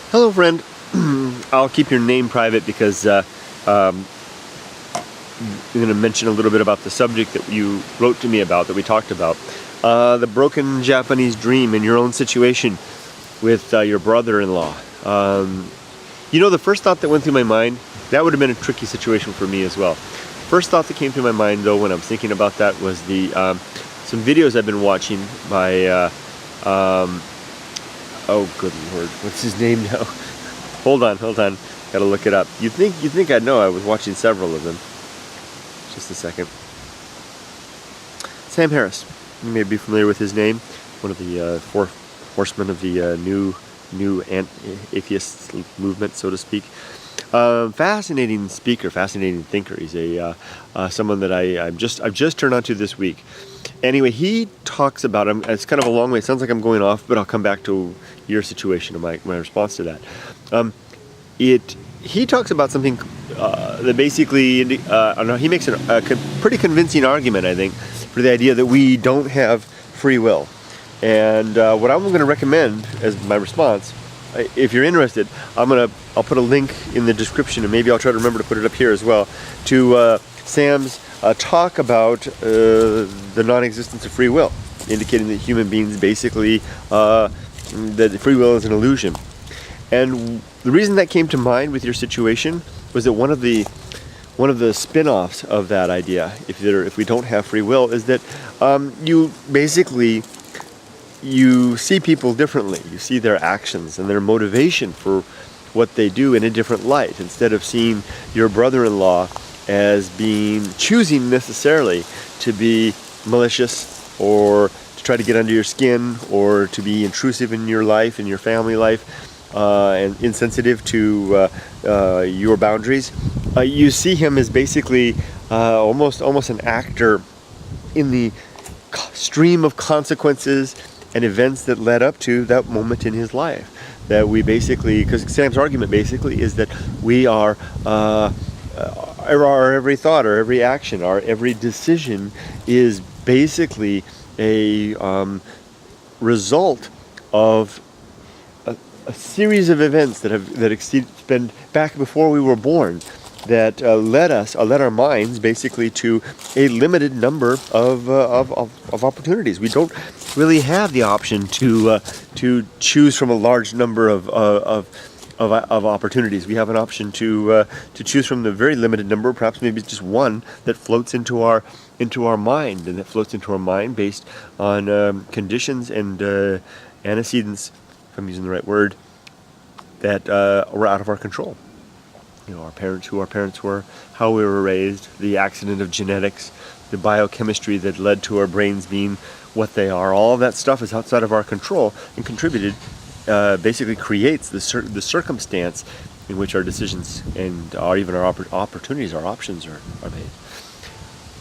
Hello, friend. I'll keep your name private because I'm going to mention a little bit about the subject that you wrote to me about, that we talked about. The broken Japanese dream in your own situation with your brother-in-law. The first thought that went through my mind, that would have been a tricky situation for me as well. First thought that came through my mind, though, when I was thinking about that was some videos I've been watching by oh, good Lord, what's his name now? Hold on, gotta look it up. You'd think I'd know. I was watching several of them. Just a second. Sam Harris. You may be familiar with his name. One of the four horsemen of the new atheist movement, so to speak. Fascinating speaker, fascinating thinker. He's someone that I've just turned on to this week. Anyway, he talks about him. It's kind of a long way. It sounds like I'm going off, but I'll come back to your situation and my response to that. He talks about something that basically he makes a pretty convincing argument, I think, for the idea that we don't have free will. And what I'm going to recommend as my response, if you're interested, I'll put a link in the description, and maybe I'll try to remember to put it up here as well, to Sam's talk about the non-existence of free will, indicating that human beings basically, that free will is an illusion. And the reason that came to mind with your situation was that one of the spin-offs of that idea, if we don't have free will, is that you see people differently. You see their actions and their motivation for what they do in a different light. Instead of seeing your brother-in-law as choosing necessarily to be malicious or to try to get under your skin or to be intrusive in your life, in your family life, and insensitive to your boundaries, you see him as basically almost an actor in the stream of consequences and events that led up to that moment in his life. That we basically, because Sam's argument basically is that we are our every thought, our every action, our every decision is basically a result of a series of events that been back before we were born, that led our minds basically to a limited number of opportunities. We don't really have the option to choose from a large number of opportunities. We have an option to choose from the very limited number, perhaps maybe just one, that floats into our mind, and that floats into our mind based on conditions and antecedents, if I'm using the right word, that were out of our control. Our parents, who our parents were, how we were raised, the accident of genetics, the biochemistry that led to our brains being what they are. All of that stuff is outside of our control and contributed, basically creates the circumstance in which our decisions and even our opportunities, our options are made.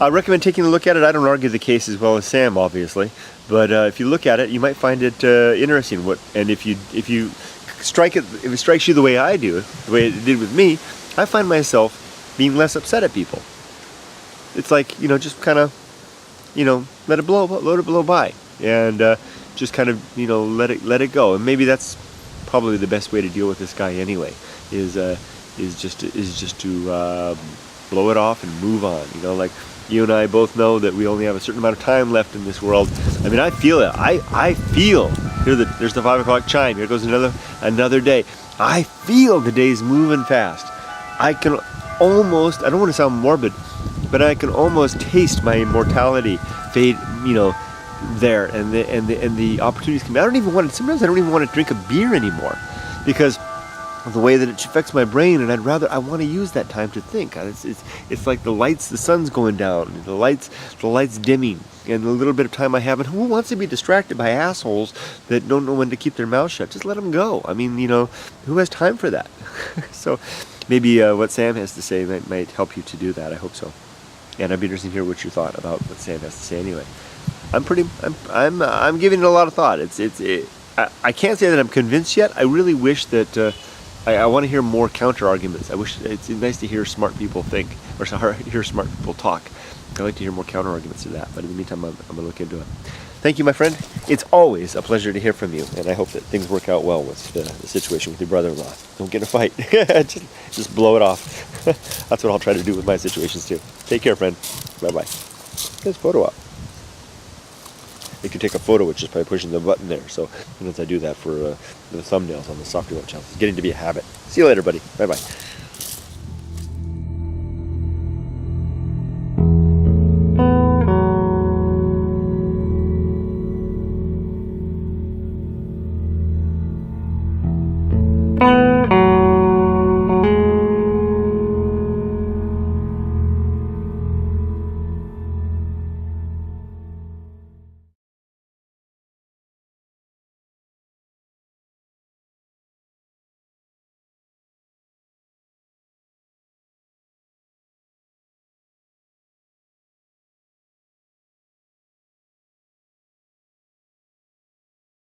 I recommend taking a look at it. I don't argue the case as well as Sam, obviously, but if you look at it, you might find it interesting. And if it strikes you the way I do, the way it did with me, I find myself being less upset at people. It's like, just kind of, let it blow by, and just kind of, let it go. And maybe that's probably the best way to deal with this guy anyway. Is just to blow it off and move on. Like you and I both know that we only have a certain amount of time left in this world. I mean, I feel it. I feel. There's the 5 o'clock chime. Here goes another day. I feel the days moving fast. I can almost, I don't want to sound morbid, but I can almost taste my immortality fade, there, and the opportunities come. Sometimes I don't even want to drink a beer anymore, because of the way that it affects my brain, and I want to use that time to think. It's like the sun's going down, the lights dimming, and the little bit of time I have. And who wants to be distracted by assholes that don't know when to keep their mouth shut? Just let them go. I mean, who has time for that? So maybe what Sam has to say might help you to do that. I hope so. And I'd be interested to hear what you thought about what Sam has to say. Anyway, I'm giving it a lot of thought. I can't say that I'm convinced yet. I really wish that. I want to hear more counter arguments. I wish it's nice to hear smart people think, or hear smart people talk. I'd like to hear more counter arguments to that. But in the meantime, I'm going to look into it. thank you, my friend. It's always a pleasure to hear from you, and I hope that things work out well with the situation with your brother-in-law. Don't get in a fight. just blow it off. That's what I'll try to do with my situations too. Take care, friend. Bye-bye. Get this photo up. You can take a photo with just by pushing the button there. So sometimes I do that for the thumbnails on the Software channel. It's getting to be a habit. See you later, buddy. Bye-bye.